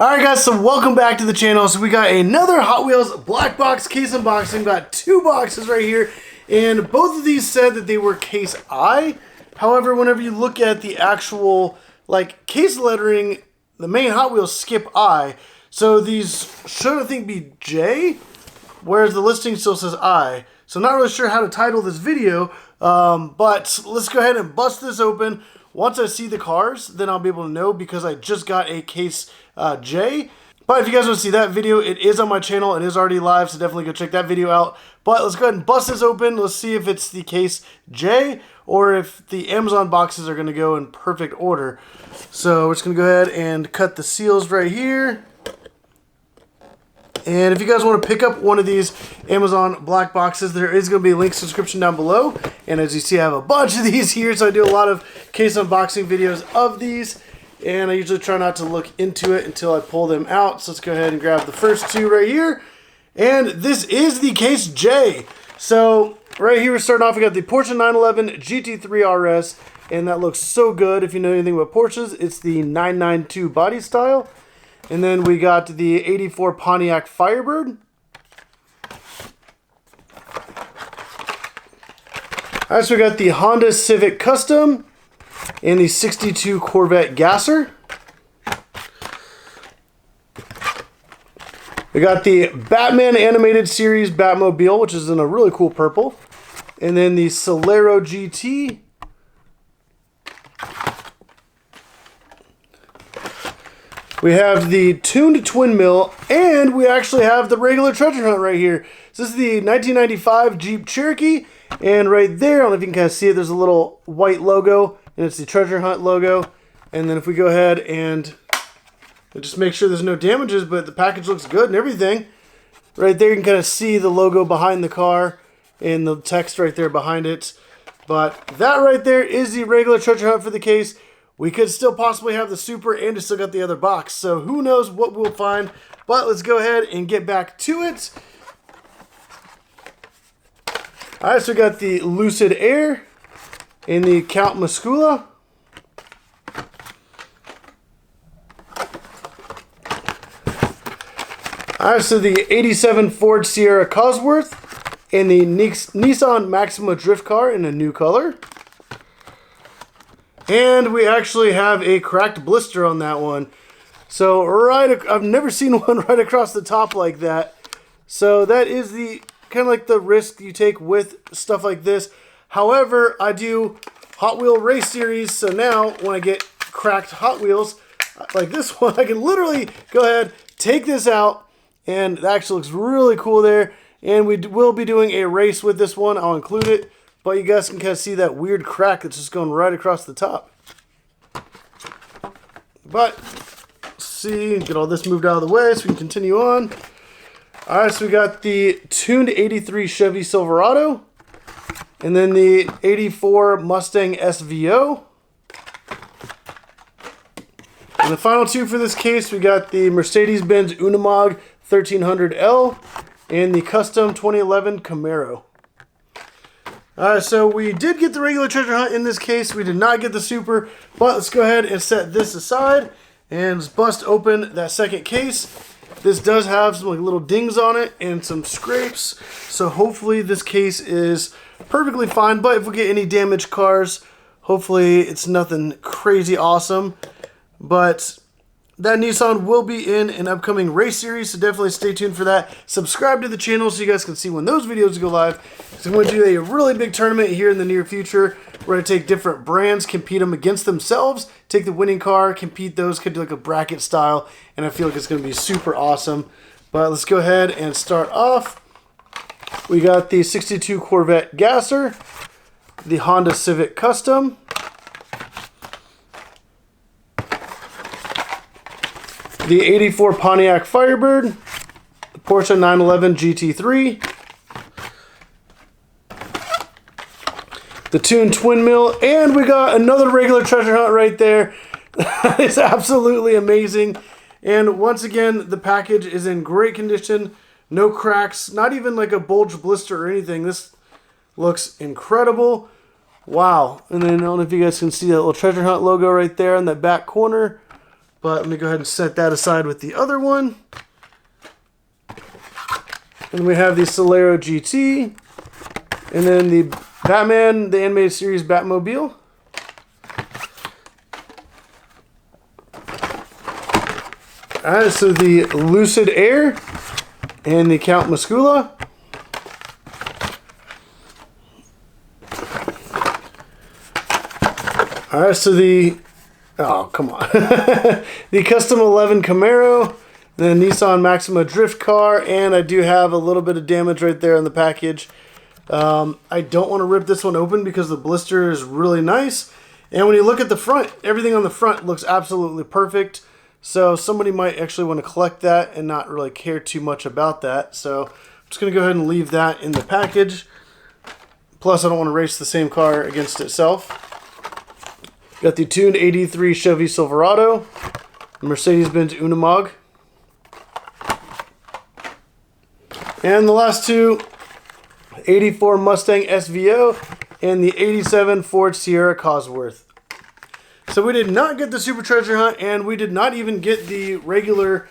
Alright guys, so welcome back to the channel. So we got another Hot Wheels black box case unboxing. We got two boxes right here, and both of these said that they were case I. However, whenever you look at the actual case lettering, the main Hot Wheels skip I. So these should, I think, be J, whereas the listing still says I. So I'm not really sure how to title this video, but let's go ahead and bust this open. Once I see the cars, then I'll be able to know, because I just got a case J. But if you guys want to see that video, it is on my channel. It is already live, so definitely go check that video out. But let's go ahead and bust this open. Let's see if it's the case J or if the Amazon boxes are going to go in perfect order. So we're just going to go ahead and cut the seals right here. And if you guys want to pick up one of these Amazon black boxes, there is going to be a link in the description down below. And as you see, I have a bunch of these here, so I do a lot of case unboxing videos of these. And I usually try not to look into it until I pull them out. So let's go ahead and grab the first two right here. And this is the case J. So right here we're starting off, we got the Porsche 911 GT3 RS. And that looks so good. If you know anything about Porsches, it's the 992 body style. And then we got the 84 Pontiac Firebird. Alright, so we got the Honda Civic Custom and the 62 Corvette Gasser. We got the Batman Animated Series Batmobile, which is in a really cool purple. And then the Solero GT. We have the tuned twin mill, and we actually have the regular treasure hunt right here. So this is the 1995 Jeep Cherokee, and right there, I don't know if you can kind of see it, there's a little white logo, and it's the treasure hunt logo. And then if we go ahead and just make sure there's no damages, but the package looks good and everything. Right there, you can kind of see the logo behind the car and the text right there behind it. But that right there is the regular treasure hunt for the case. We could still possibly have the Super, and it's still got the other box. So who knows what we'll find. But let's go ahead and get back to it. Alright, so we got the Lucid Air and the Count Muscula. Alright, so the 87 Ford Sierra Cosworth and the Nissan Maxima drift car in a new color. And we actually have a cracked blister on that one. So I've never seen one right across the top like that. So that is the kind of like the risk you take with stuff like this. However, I do Hot Wheel race series, so now when I get cracked Hot Wheels like this one, I can literally go ahead, take this out, and that actually looks really cool there. And we will be doing a race with this one. I'll include it. But you guys can kind of see that weird crack that's just going right across the top. But, let's see, get all this moved out of the way so we can continue on. Alright, so we got the tuned 83 Chevy Silverado. And then the 84 Mustang SVO. And the final two for this case, we got the Mercedes-Benz Unimog 1300L and the custom 2011 Camaro. So we did get the regular treasure hunt in this case. We did not get the Super, but let's go ahead and set this aside and let's bust open that second case. This does have some little dings on it and some scrapes, so hopefully this case is perfectly fine. But if we get any damaged cars, hopefully it's nothing crazy awesome. But that Nissan will be in an upcoming race series, so definitely stay tuned for that. Subscribe to the channel so you guys can see when those videos go live. So I'm going to do a really big tournament here in the near future. We're going to take different brands, compete them against themselves, take the winning car, compete those, could do like a bracket style, and I feel like it's going to be super awesome. But let's go ahead and start off. We got the 62 Corvette Gasser, the Honda Civic Custom, the 84 Pontiac Firebird, the Porsche 911 GT3, the tuned twin mill, and we got another regular treasure hunt right there. That is absolutely amazing. And once again, the package is in great condition. No cracks, not even like a bulge blister or anything. This looks incredible. Wow. And then I don't know if you guys can see that little treasure hunt logo right there in that back corner. But let me go ahead and set that aside with the other one. And we have the Solero GT. And then the Batman, the animated series Batmobile. Alright, so the Lucid Air and the Count Muscula. Alright, so the... Oh, come on. The Custom 11 Camaro, the Nissan Maxima Drift Car, and I do have a little bit of damage right there on the package. I don't want to rip this one open because the blister is really nice. And when you look at the front, everything on the front looks absolutely perfect. So somebody might actually want to collect that and not really care too much about that. So I'm just going to go ahead and leave that in the package. Plus, I don't want to race the same car against itself. Got the tuned 83 Chevy Silverado, Mercedes-Benz Unimog. And the last two, 84 Mustang SVO and the 87 Ford Sierra Cosworth. So we did not get the Super Treasure Hunt, and we did not even get the regular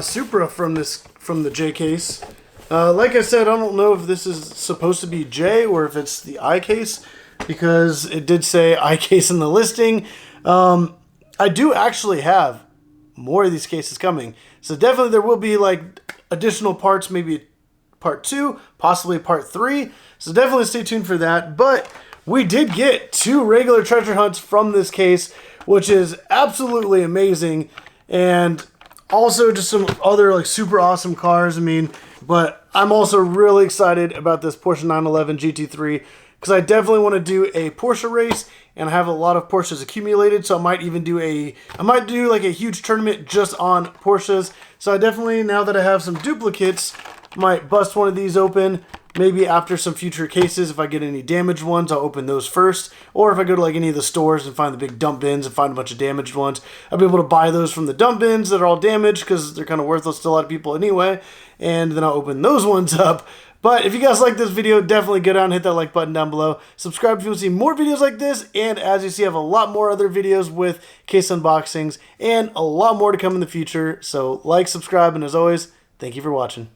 Supra from the J case. Like I said, I don't know if this is supposed to be J or if it's the I case, because it did say I case in the listing. I do actually have more of these cases coming. So definitely there will be like additional parts, maybe part 2, possibly part 3. So definitely stay tuned for that. But we did get 2 regular treasure hunts from this case, which is absolutely amazing. And also just some other like super awesome cars. I mean, but I'm also really excited about this Porsche 911 GT3 because I definitely want to do a Porsche race, and I have a lot of Porsches accumulated, so I might do like a huge tournament just on Porsches. So I definitely, now that I have some duplicates, might bust one of these open. Maybe after some future cases, if I get any damaged ones, I'll open those first. Or if I go to like any of the stores and find the big dump bins and find a bunch of damaged ones, I'll be able to buy those from the dump bins that are all damaged because they're kind of worthless to a lot of people anyway. And then I'll open those ones up. But if you guys like this video, definitely get out and hit that like button down below. Subscribe if you want to see more videos like this. And as you see, I have a lot more other videos with case unboxings and a lot more to come in the future. So like, subscribe, and as always, thank you for watching.